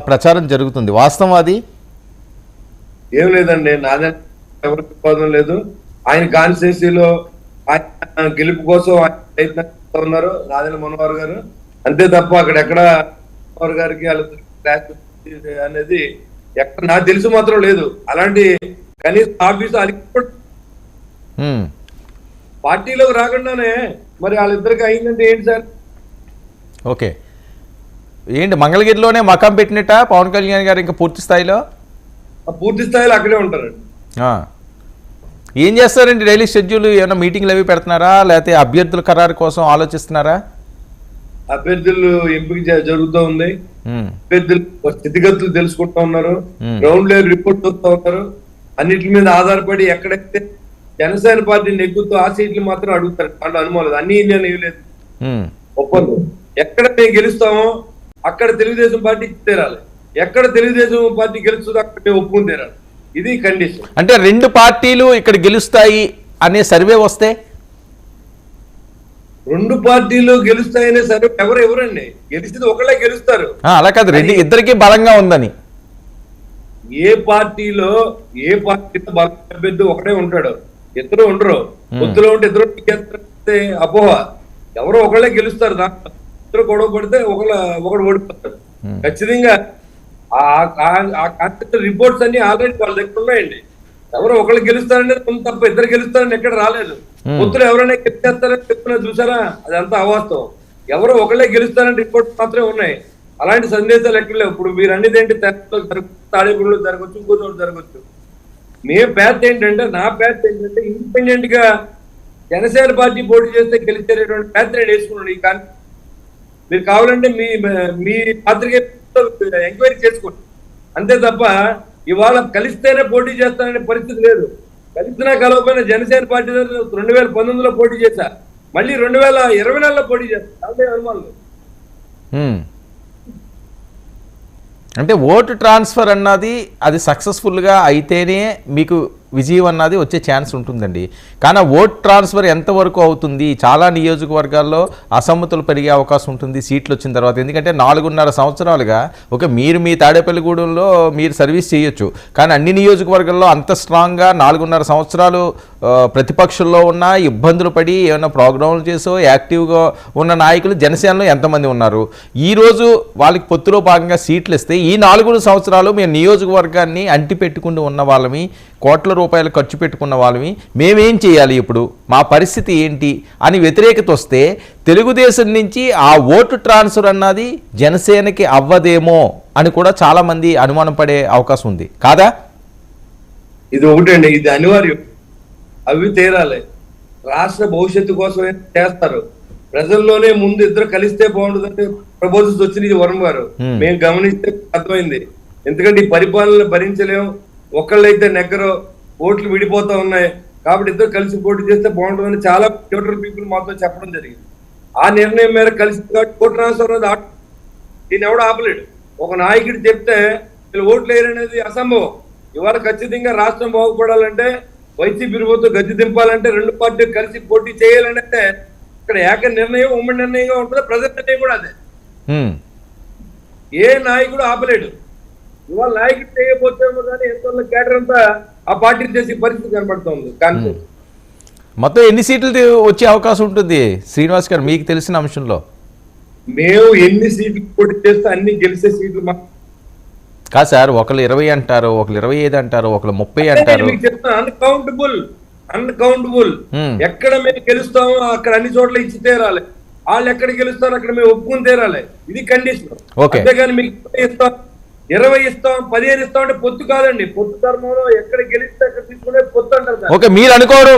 ప్రచారం జరుగుతుంది, వాస్తవం అది? ఏం లేదండి, నాదే ఎవరికి వివాదం లేదు. ఆయన కాన్స్టిట్యూన్సీలో ఆయన గెలుపు కోసం ఆయన ప్రయత్నం ఉన్నారు నాదెండ్ల మనోహర్ గారు, అంతే తప్ప అక్కడెక్కడ మనోహర్ గారికి అనేది ఎక్కడ నాకు తెలుసు మాత్రం లేదు. అలాంటి కనీసం ఆఫీసు అది పార్టీలోకి రాకుండానే మరి వాళ్ళిద్దరికి అయిందంటే ఏంటి సార్? ఓకే, ఏంటి మంగళగిరిలోనే మకాం పెట్టినట్ట పవన్ కళ్యాణ్ గారు ఇంకా పూర్తి స్థాయిలో? పూర్తి స్థాయిలో అక్కడే ఉంటారండి. ఏం చేస్తారండి డైలీ షెడ్యూల్? ఏమైనా మీటింగ్లు అవి పెడుతున్నారా, లేకపోతే అభ్యర్థుల ఖరారు కోసం ఆలోచిస్తున్నారా? అభ్యర్థులు ఎంపిక జరుగుతూ ఉంది, అభ్యర్థులు స్థితిగతులు తెలుసుకుంటూ ఉన్నారు, గ్రౌండ్ లెవెల్ రిపోర్ట్ చూస్తూ ఉన్నారు. అన్నిటి మీద ఆధారపడి ఎక్కడైతే జనసేన పార్టీ నెగ్గుతూ ఆ సీట్లు మాత్రం అడుగుతారు. వాళ్ళు అనుమానం అన్ని ఇండియన్ ఇవ్వలేదు ఒప్పందం. ఎక్కడ మేము గెలుస్తామో అక్కడ తెలుగుదేశం పార్టీ తీరాలి, ఎక్కడ తెలుగుదేశం పార్టీ గెలుస్తుందో అక్కడ మేము ఒప్పుకుని తీరాలి. ఇది కండిషన్. అంటే రెండు పార్టీలు ఇక్కడ గెలుస్తాయి అనే సర్వే వస్తే రెండు పార్టీలు గెలుస్తాయనే సర్వే ఎవరండి? గెలిచింది ఒకళ్ళే గెలుస్తారు. అలా కాదు, ఇద్దరికి బలంగా ఉందని. ఏ పార్టీలో బలం అభ్యర్థి ఒకటే ఉంటాడు, ఇద్దరు ఉండరు. పొత్తులో ఉంటే ఇద్దరు అపోహ. ఎవరో ఒకళ్ళే గెలుస్తారు, దాంట్లో ఇద్దరు గొడవ పడితే ఒకడు ఓడిపోతారు ఖచ్చితంగా. ఆ కాన్సెప్ట్ రిపోర్ట్స్ అన్ని ఆల్రెడీ వాళ్ళ దగ్గర ఉన్నాయండి. ఎవరో ఒకళ్ళు గెలుస్తారంటే తప్ప ఇద్దరు గెలుస్తారని ఎక్కడ రాలేదు. పొత్తులు ఎవరైనా గెలిచేస్తారని చెప్తున్నా చూసారా, అదంతా అవాస్తవం. ఎవరో ఒకళ్ళే గెలుస్తారని రిపోర్ట్స్ మాత్రమే ఉన్నాయి, అలాంటి సందేశాలు ఎక్కడ లేవు. ఇప్పుడు మీరు అన్నిది ఏంటి, తాడేపూడిలో జరగచ్చు, ఇంకోటి జరగచ్చు. నా ప్యాత్ ఏంటంటే ఇండిపెండెంట్ గా జనసేన పార్టీ పోటీ చేస్తే గెలిచేటటువంటి ప్యాత్ నేను వేసుకున్నాను. ఈ కానీ మీరు కావాలంటే మీ పాత్రికే ఎంక్వైరీ చేసుకోండి, అంతే తప్ప ఇవాళ కలిస్తేనే పోటీ చేస్తాననే పరిస్థితి లేదు. కలిసినా కలవకపోయినా జనసేన పార్టీ 2019లో పోటీ చేశా, మళ్ళీ 2024లో పోటీ చేస్తా, అదే అనుమానం. అంటే ఓటు ట్రాన్స్ఫర్ అన్నది అది సక్సెస్ఫుల్గా అయితేనే మీకు విజయం అన్నది వచ్చే ఛాన్స్ ఉంటుందండి. కానీ ఓట్ ట్రాన్స్ఫర్ ఎంతవరకు అవుతుంది? చాలా నియోజకవర్గాల్లో అసమ్మతులు పెరిగే అవకాశం ఉంటుంది సీట్లు వచ్చిన తర్వాత. ఎందుకంటే 4.5 సంవత్సరాలుగా మీరు మీ తాడేపల్లిగూడెంలో మీరు సర్వీస్ చేయొచ్చు, కానీ అన్ని నియోజకవర్గాల్లో అంత స్ట్రాంగ్గా 4.5 సంవత్సరాలు ప్రతిపక్షంలో ఉన్న ఇబ్బందులు పడి ఏమైనా ప్రోగ్రాంలు చేసో యాక్టివ్గా ఉన్న నాయకులు జనసేనలో ఎంతమంది ఉన్నారు? ఈరోజు వాళ్ళకి పొత్తులో భాగంగా సీట్లు ఇస్తే ఈ 4 సంవత్సరాలు మేము నియోజకవర్గాన్ని అంటిపెట్టుకుని ఉన్న వాళ్ళమి, కోట్ల రూపాయలు ఖర్చు పెట్టుకున్న వాళ్ళమి, మేమేం చేయాలి, ఇప్పుడు మా పరిస్థితి ఏంటి అని వ్యతిరేకత వస్తే తెలుగుదేశం నుంచి ఆ ఓటు ట్రాన్స్ఫర్ అన్నది జనసేనకి అవ్వదేమో అని కూడా చాలా మంది అనుమానం పడే అవకాశం ఉంది కాదా? ఇది ఒకటండి, ఇది అనివార్యం. అవి తీరాలి. రాష్ట్ర భవిష్యత్తు కోసం చేస్తారు. ప్రజల్లోనే ముందు ఇద్దరు కలిస్తే బాగుంటుందంటే ప్రపోజల్స్ వచ్చింది. ఇది వరం గారు మేము గమనిస్తే అర్థమైంది. ఎందుకంటే ఈ పరిపాలన భరించలేము, ఒకళ్ళైతే నెగ్గరో, ఓట్లు విడిపోతా ఉన్నాయి, కాబట్టి ఇద్దరు కలిసి పోటీ చేస్తే బాగుంటుందని చాలా న్యూట్రల్ పీపుల్ మాతో చెప్పడం జరిగింది. ఆ నిర్ణయం మేర కలిసి ఓటు ట్రాన్స్ఫర్ అనేది దీన్ని ఎవడు ఆపలేడు. ఒక నాయకుడు చెప్తే వీళ్ళు ఓట్లు వేయరనేది అసంభవం. ఇవాళ ఖచ్చితంగా రాష్ట్రం బాగుపడాలంటే, వైసీపీ ప్రభుత్వం గద్దె దింపాలంటే, రెండు పార్టీలు కలిసి పోటీ చేయాలంటే ఇక్కడ ఏక నిర్ణయం ఉమ్మడి నిర్ణయంగా ఉంటుంది. ప్రజల నిర్ణయం కూడా అదే. ఏ నాయకుడు ఆపలేడు. ఇవాళ నాయకుడు చేయబోతేమో కానీ ఎంతో కేటర్ అంతా ఆ పార్టీ చేసే పరిస్థితి కనబడుతుంది. కానీ మొత్తం ఎన్ని సీట్లు వచ్చే అవకాశం ఉంటుంది శ్రీనివాస్ గారు మీకు తెలిసిన అంశంలో? మేము ఎన్ని సీట్లు పోటీ చేస్తే అన్ని గెలిచే సీట్లు కాదు సార్. ఒకళ్ళు 20 అంటారు, ఒకళ్ళు 25 అంటారు, ఒకళ్ళు 30 అంటారు. అన్కౌంటబుల్. ఎక్కడ మేము గెలుస్తామో అక్కడ అన్ని చోట్ల ఇచ్చి తీరాలి. వాళ్ళు ఎక్కడ గెలుస్తారో అక్కడ మేము ఒప్పుకుని తీరాలి. ఇది కండిషన్. అంతేగాని మీకు 20 ఇస్తాం, 15 ఇస్తాం అంటే పొత్తు కాదండి. పొత్తు ధర్మంలో ఎక్కడ గెలిస్తే అక్కడ తీసుకునే పొత్తు అంటారు. మీరు అనుకోరు